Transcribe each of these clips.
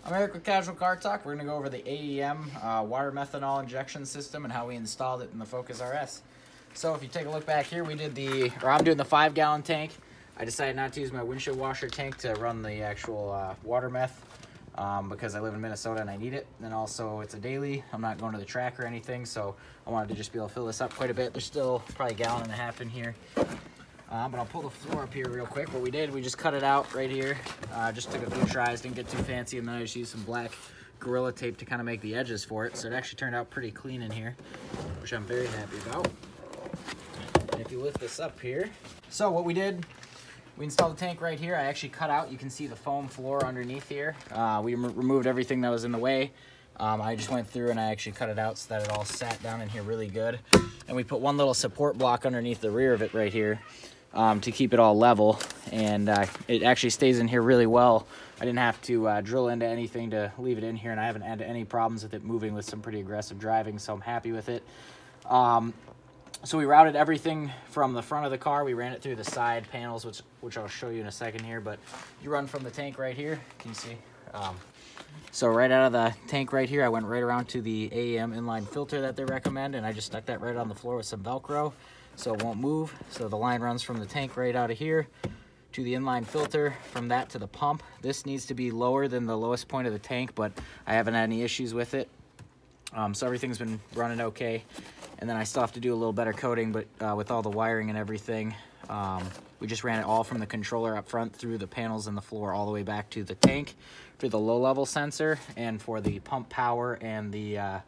I'm Eric with Casual Car Talk. We're going to go over the AEM water methanol injection system and how we installed it in the Focus RS. So if you take a look back here, I'm doing the 5-gallon tank. I decided not to use my windshield washer tank to run the actual water meth because I live in Minnesota and I need it. And also it's a daily. I'm not going to the track or anything, so I wanted to just be able to fill this up quite a bit. There's still probably a gallon and a half in here. But I'll pull the floor up here real quick. What we did, we just cut it out right here. Just took a few tries, didn't get too fancy, and then I just used some black Gorilla Tape to kind of make the edges for it. So it actually turned out pretty clean in here, which I'm very happy about. And if you lift this up here, so what we did, we installed the tank right here. I actually cut out, you can see the foam floor underneath here. We removed everything that was in the way. I just went through and I actually cut it out so that it all sat down in here really good. And we put one little support block underneath the rear of it right here. To keep it all level, and it actually stays in here really well. I didn't have to drill into anything to leave it in here, and I haven't had any problems with it moving with some pretty aggressive driving, so I'm happy with it. So we routed everything from the front of the car. We ran it through the side panels, which I'll show you in a second here, but you run from the tank right here. Can you see? So right out of the tank right here, I went right around to the AEM inline filter that they recommend, and I just stuck that right on the floor with some Velcro so it won't move. So the line runs from the tank right out of here to the inline filter, from that to the pump. This needs to be lower than the lowest point of the tank, but I haven't had any issues with it. So everything's been running okay. And then I still have to do a little better coating, but with all the wiring and everything, we just ran it all from the controller up front through the panels and the floor all the way back to the tank for the low level sensor and for the pump power and the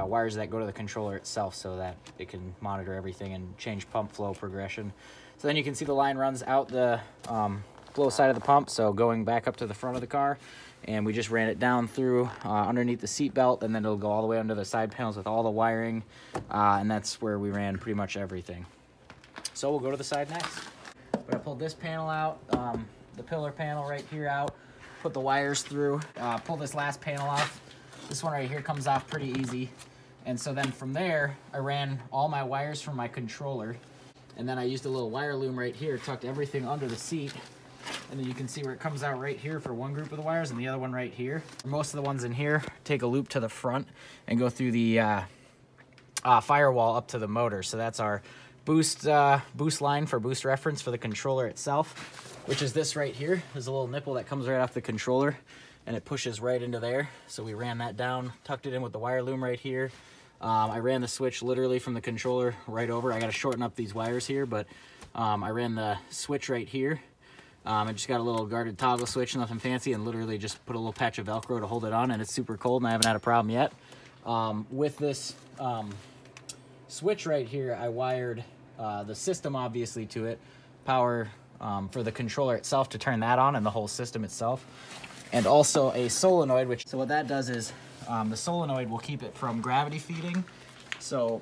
wires that go to the controller itself so that it can monitor everything and change pump flow progression. So then you can see the line runs out the flow side of the pump, so going back up to the front of the car, and we just ran it down through underneath the seat belt, and then it'll go all the way under the side panels with all the wiring, and that's where we ran pretty much everything. So we'll go to the side next. But I pulled this panel out, the pillar panel right here out, put the wires through, pull this last panel off. This one right here comes off pretty easy. And so then from there, I ran all my wires from my controller, and then I used a little wire loom right here, tucked everything under the seat, and then you can see where it comes out right here for one group of the wires and the other one right here. Most of the ones in here take a loop to the front and go through the firewall up to the motor. So that's our boost line for boost reference for the controller itself, which is this right here. There's a little nipple that comes right off the controller, and it pushes right into there. So we ran that down, tucked it in with the wire loom right here. I ran the switch literally from the controller right over. I got to shorten up these wires here, but I ran the switch right here. I just got a little guarded toggle switch, nothing fancy, and literally just put a little patch of Velcro to hold it on, and it's super cold, and I haven't had a problem yet. With this switch right here, I wired the system obviously to it, power for the controller itself to turn that on, and the whole system itself. And also a solenoid, so what that does is the solenoid will keep it from gravity feeding. So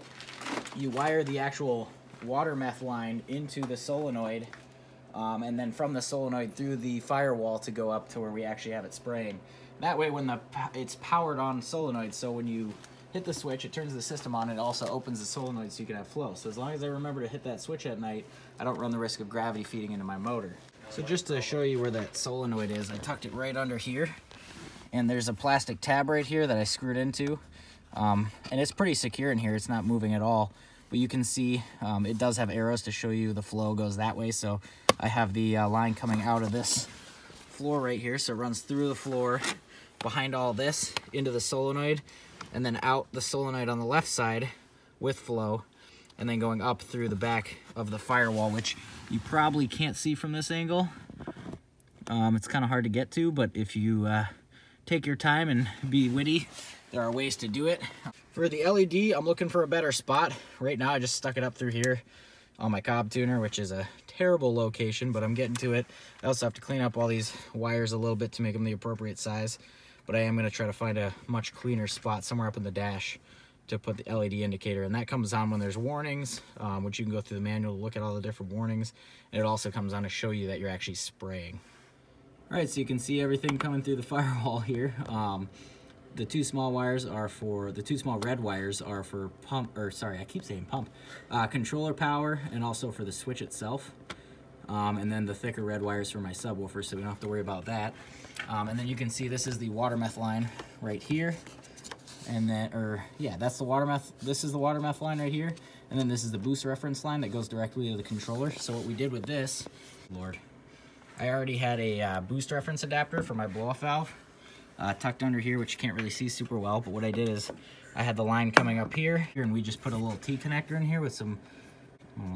you wire the actual water meth line into the solenoid, and then from the solenoid through the firewall to go up to where we actually have it spraying. That way when it's powered on solenoid, so when you hit the switch, it turns the system on, and it also opens the solenoid so you can have flow. So as long as I remember to hit that switch at night, I don't run the risk of gravity feeding into my motor. So just to show you where that solenoid is, I tucked it right under here, and there's a plastic tab right here that I screwed into, and it's pretty secure in here. It's not moving at all, but you can see it does have arrows to show you the flow goes that way. So I have the line coming out of this floor right here, so it runs through the floor, behind all this, into the solenoid, and then out the solenoid on the left side with flow, and then going up through the back of the firewall, which you probably can't see from this angle. It's kind of hard to get to, but if you take your time and be witty, there are ways to do it. For the LED, I'm looking for a better spot. Right now, I just stuck it up through here on my cob tuner, which is a terrible location, but I'm getting to it. I also have to clean up all these wires a little bit to make them the appropriate size, but I am going to try to find a much cleaner spot somewhere up in the dash to put the LED indicator, and that comes on when there's warnings, which you can go through the manual to look at all the different warnings, and it also comes on to show you that you're actually spraying. All right, so you can see everything coming through the firewall here. The two small wires are for, the two small red wires are for pump, or sorry, I keep saying pump, controller power, and also for the switch itself. and then the thicker red wires for my subwoofer, so we don't have to worry about that. And then you can see this is the water meth line right here. And then, that's the water meth. This is the water meth line right here. And then this is the boost reference line that goes directly to the controller. So what we did with this, I already had a boost reference adapter for my blow-off valve tucked under here, which you can't really see super well. But what I did is I had the line coming up here, and we just put a little T-connector in here with some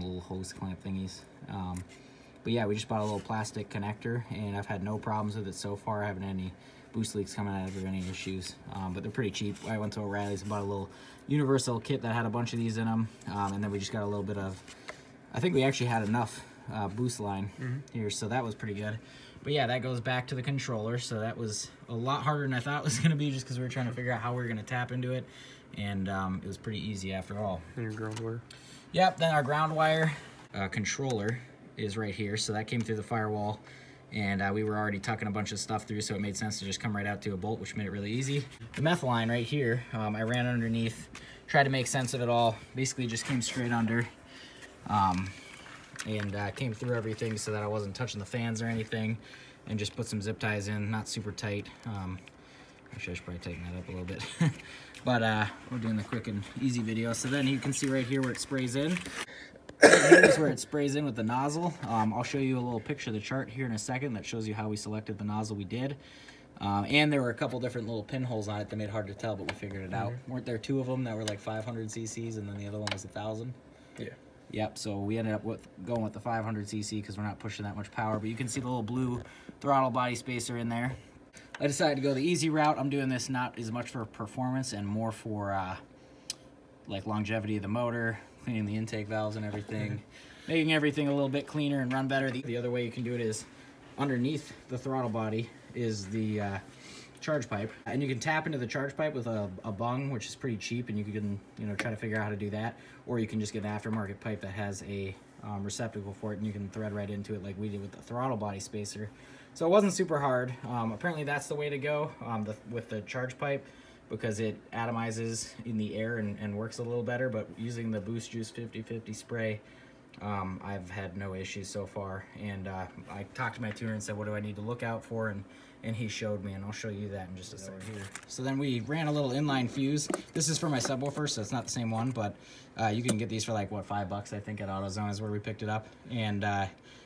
little hose clamp thingies. But yeah, we just bought a little plastic connector, and I've had no problems with it so far. I haven't had any boost leaks coming out of it or any issues, but they're pretty cheap. I went to O'Reilly's and bought a little universal kit that had a bunch of these in them, and then we just got a little bit of, I think we actually had enough boost line here, so that was pretty good. But yeah, that goes back to the controller, so that was a lot harder than I thought it was going to be, just because we were trying to figure out how we were going to tap into it, and it was pretty easy after all. And your ground wire? Yep, then our ground wire controller is right here, so that came through the firewall, and we were already tucking a bunch of stuff through, so it made sense to just come right out to a bolt, which made it really easy. The meth line right here, I ran underneath, tried to make sense of it all, basically just came straight under, and came through everything so that I wasn't touching the fans or anything, and just put some zip ties in, not super tight. Actually, I should probably tighten that up a little bit. But we're doing the quick and easy video. So then you can see right here where it sprays in. Here's where it sprays in with the nozzle. I'll show you a little picture of the chart here in a second that shows you how we selected the nozzle we did. And there were a couple different little pinholes on it that made it hard to tell, but we figured it out. Weren't there two of them that were like 500 cc's and then the other one was 1,000? Yeah. Yep, so we ended up going with the 500 cc because we're not pushing that much power, but you can see the little blue throttle body spacer in there. I decided to go the easy route. I'm doing this not as much for performance and more for like longevity of the motor, cleaning the intake valves and everything, making everything a little bit cleaner and run better. The other way you can do it is underneath the throttle body is the charge pipe, and you can tap into the charge pipe with a bung, which is pretty cheap, and you can try to figure out how to do that, or you can just get an aftermarket pipe that has a receptacle for it, and you can thread right into it like we did with the throttle body spacer. So it wasn't super hard. Apparently that's the way to go with the charge pipe, because it atomizes in the air and works a little better. But using the Boost Juice 50/50 spray, I've had no issues so far. And I talked to my tuner and said, what do I need to look out for? And he showed me, and I'll show you that in just a second here. So then we ran a little inline fuse. This is for my subwoofer, so it's not the same one, but you can get these for like, what, $5 I think at AutoZone is where we picked it up. And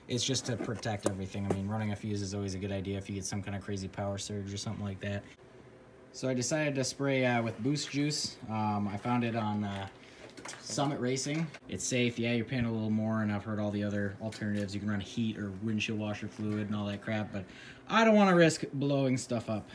it's just to protect everything. I mean, running a fuse is always a good idea if you get some kind of crazy power surge or something like that. So I decided to spray with Boost Juice. I found it on Summit Racing. It's safe. Yeah, you're paying a little more, and I've heard all the other alternatives. You can run heat or windshield washer fluid and all that crap, but I don't want to risk blowing stuff up.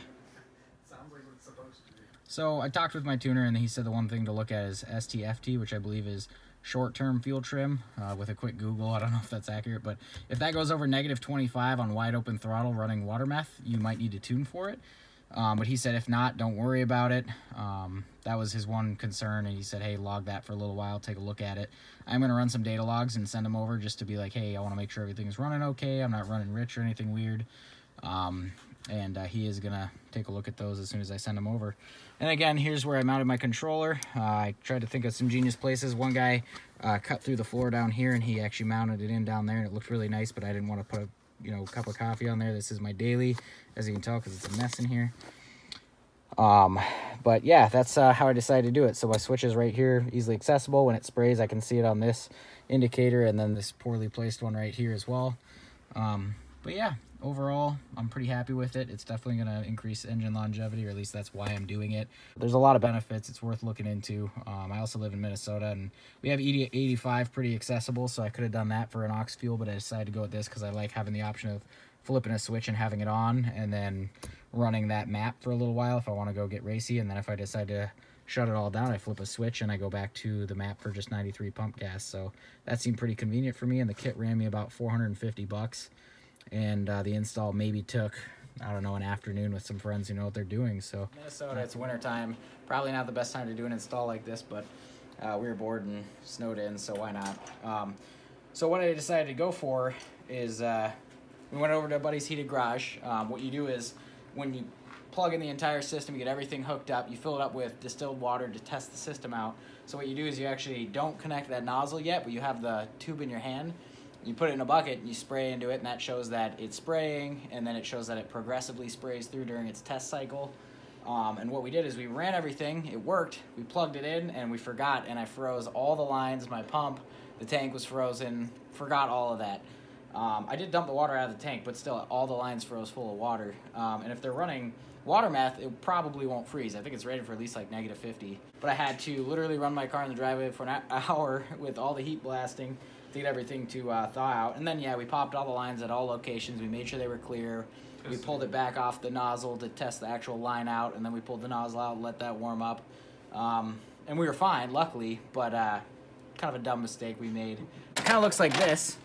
Sounds like what it's supposed to be. So I talked with my tuner, and he said the one thing to look at is STFT, which I believe is short-term fuel trim. With a quick Google, I don't know if that's accurate, but if that goes over -25 on wide open throttle running water meth, you might need to tune for it. But he said if not, don't worry about it. That was his one concern, and he said, hey, log that for a little while, take a look at it. I'm going to run some data logs and send them over just to be like, hey, I want to make sure everything's running okay, I'm not running rich or anything weird. And he is going to take a look at those as soon as I send them over. And again, here's where I mounted my controller. I tried to think of some genius places. One guy cut through the floor down here, and he actually mounted it in down there, and it looked really nice, but I didn't want to put a cup of coffee on there. This is my daily, as you can tell, because it's a mess in here. But yeah, that's how I decided to do it. So my switch is right here, easily accessible. When it sprays, I can see it on this indicator, and then this poorly placed one right here as well. But yeah, overall, I'm pretty happy with it. It's definitely going to increase engine longevity, or at least that's why I'm doing it. There's a lot of benefits. It's worth looking into. I also live in Minnesota, and we have 85 pretty accessible, so I could have done that for an aux fuel, but I decided to go with this because I like having the option of flipping a switch and having it on, and then running that map for a little while if I want to go get racy, and then if I decide to shut it all down, I flip a switch and I go back to the map for just 93 pump gas. So that seemed pretty convenient for me, and the kit ran me about $450. And the install maybe took, I don't know, an afternoon with some friends who know what they're doing. So Minnesota, it's winter time. Probably not the best time to do an install like this, but we were bored and snowed in, so why not? So what I decided to go for is we went over to a buddy's heated garage. What you do is when you plug in the entire system, you get everything hooked up, you fill it up with distilled water to test the system out. So what you do is you actually don't connect that nozzle yet, but you have the tube in your hand, You put it in a bucket and you spray into it, and that shows that it's spraying, and then it shows that it progressively sprays through during its test cycle. And what we did is we ran everything, it worked, we plugged it in, and we forgot, and I froze all the lines, my pump, the tank was frozen, forgot all of that. I did dump the water out of the tank, but still, all the lines froze full of water. And if they're running water meth, it probably won't freeze. I think it's rated for at least like -50. But I had to literally run my car in the driveway for an hour with all the heat blasting to get everything to thaw out. And then, yeah, we popped all the lines at all locations. We made sure they were clear. We pulled it back off the nozzle to test the actual line out, and then we pulled the nozzle out and let that warm up. And we were fine, luckily, but kind of a dumb mistake we made. It kind of looks like this,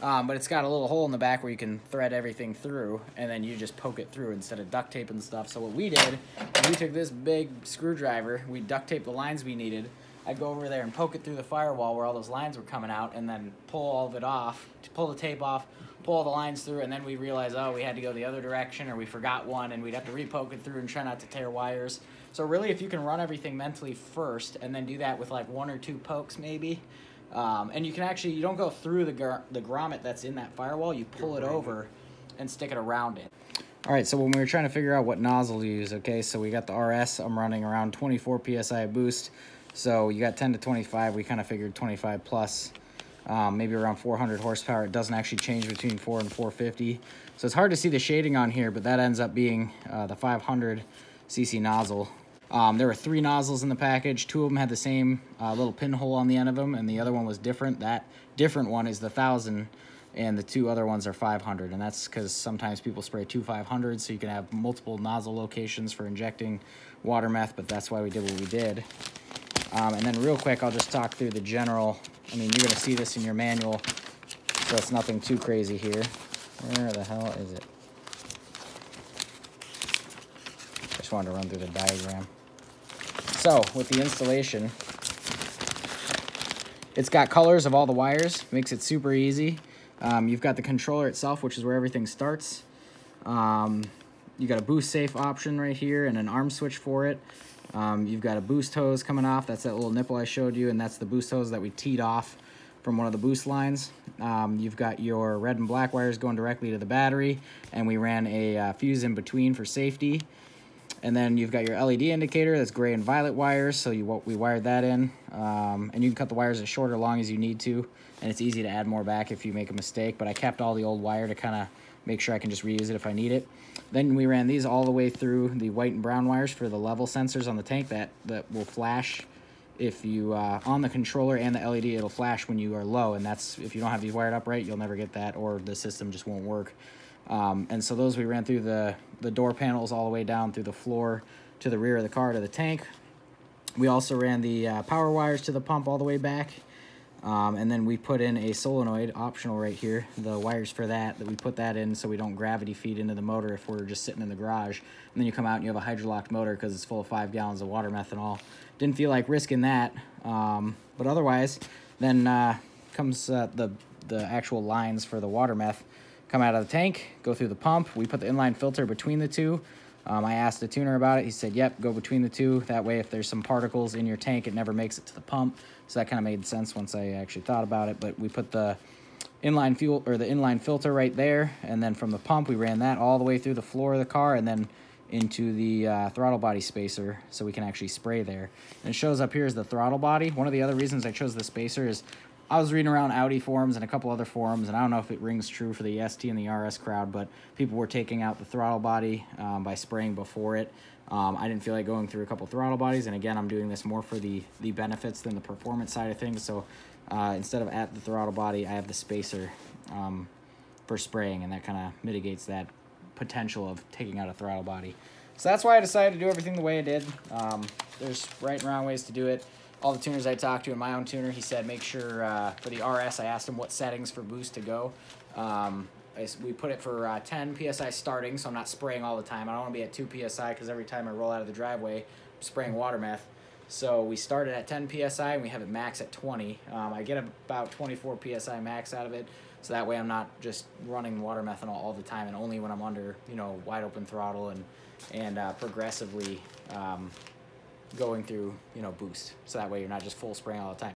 but it's got a little hole in the back where you can thread everything through, and then you just poke it through instead of duct tape and stuff. So what we did, we took this big screwdriver, we duct taped the lines we needed. I'd go over there and poke it through the firewall where all those lines were coming out, and then pull all of it off, pull the tape off, pull all the lines through, and then we realized, oh, we had to go the other direction, or we forgot one, and we'd have to re-poke it through and try not to tear wires. So really, if you can run everything mentally first, and then do that with like 1 or 2 pokes maybe, and you can actually, you don't go through the grommet that's in that firewall, you pull it over and stick it around it. All right, so when we were trying to figure out what nozzle to use, okay, so we got the RS, I'm running around 24 PSI boost. So you got 10 to 25, we kind of figured 25 plus, maybe around 400 horsepower. It doesn't actually change between 4 and 450. So it's hard to see the shading on here, but that ends up being the 500 cc nozzle. There were 3 nozzles in the package. 2 of them had the same little pinhole on the end of them, and the other one was different. That different one is the 1000, and the 2 other ones are 500, and that's because sometimes people spray 2 500s, so you can have multiple nozzle locations for injecting water meth, but that's why we did what we did. And then real quick, I'll just talk through the general. I mean, you're going to see this in your manual, so it's nothing too crazy here. Where the hell is it? Just wanted to run through the diagram. So, with the installation, it's got colors of all the wires, makes it super easy. You've got the controller itself, which is where everything starts. You got a boost safe option right here and an arm switch for it. You've got a boost hose coming off. That's that little nipple I showed you, and that's the boost hose that we teed off from one of the boost lines. You've got your red and black wires going directly to the battery, and we ran a fuse in between for safety. And then you've got your LED indicator. That's gray and violet wires, so we wired that in. And you can cut the wires as short or long as you need to, and it's easy to add more back if you make a mistake, but I kept all the old wire to kind of make sure I can just reuse it if I need it. Then we ran these all the way through the white and brown wires for the level sensors on the tank that will flash if you, on the controller and the LED, it'll flash when you are low, and that's, if you don't have these wired up right, you'll never get that, or the system just won't work. And so those we ran through the door panels all the way down through the floor to the rear of the car to the tank. We also ran the power wires to the pump all the way back. And then we put in a solenoid, optional right here, the wires for that we put that in so we don't gravity feed into the motor if we're just sitting in the garage. And then you come out and you have a hydrolocked motor because it's full of 5 gallons of water methanol. Didn't feel like risking that, but otherwise, then comes the actual lines for the water meth. Come out of the tank, go through the pump. We put the inline filter between the two. I asked the tuner about it. He said, yep, go between the two. That way, if there's some particles in your tank, it never makes it to the pump. So that kind of made sense once I actually thought about it. But we put the inline fuel, or the inline filter right there. And then from the pump, we ran that all the way through the floor of the car and then into the throttle body spacer so we can actually spray there. And it shows up here as the throttle body. One of the other reasons I chose the spacer is I was reading around Audi forums and a couple other forums, and I don't know if it rings true for the ST and the RS crowd, but people were taking out the throttle body by spraying before it. I didn't feel like going through a couple throttle bodies, and again, I'm doing this more for the benefits than the performance side of things. So instead of at the throttle body, I have the spacer for spraying, and that kind of mitigates that potential of taking out a throttle body. So that's why I decided to do everything the way I did. There's right and wrong ways to do it. All the tuners I talked to, and my own tuner, he said make sure for the RS, I asked him what settings for boost to go. We put it for 10 PSI starting, so I'm not spraying all the time. I don't want to be at 2 PSI because every time I roll out of the driveway, I'm spraying water meth. So we started at 10 PSI, and we have it max at 20. I get about 24 PSI max out of it, so that way I'm not just running water methanol all the time, and only when I'm under, wide open throttle and progressively going through, boost. So that way you're not just full spraying all the time.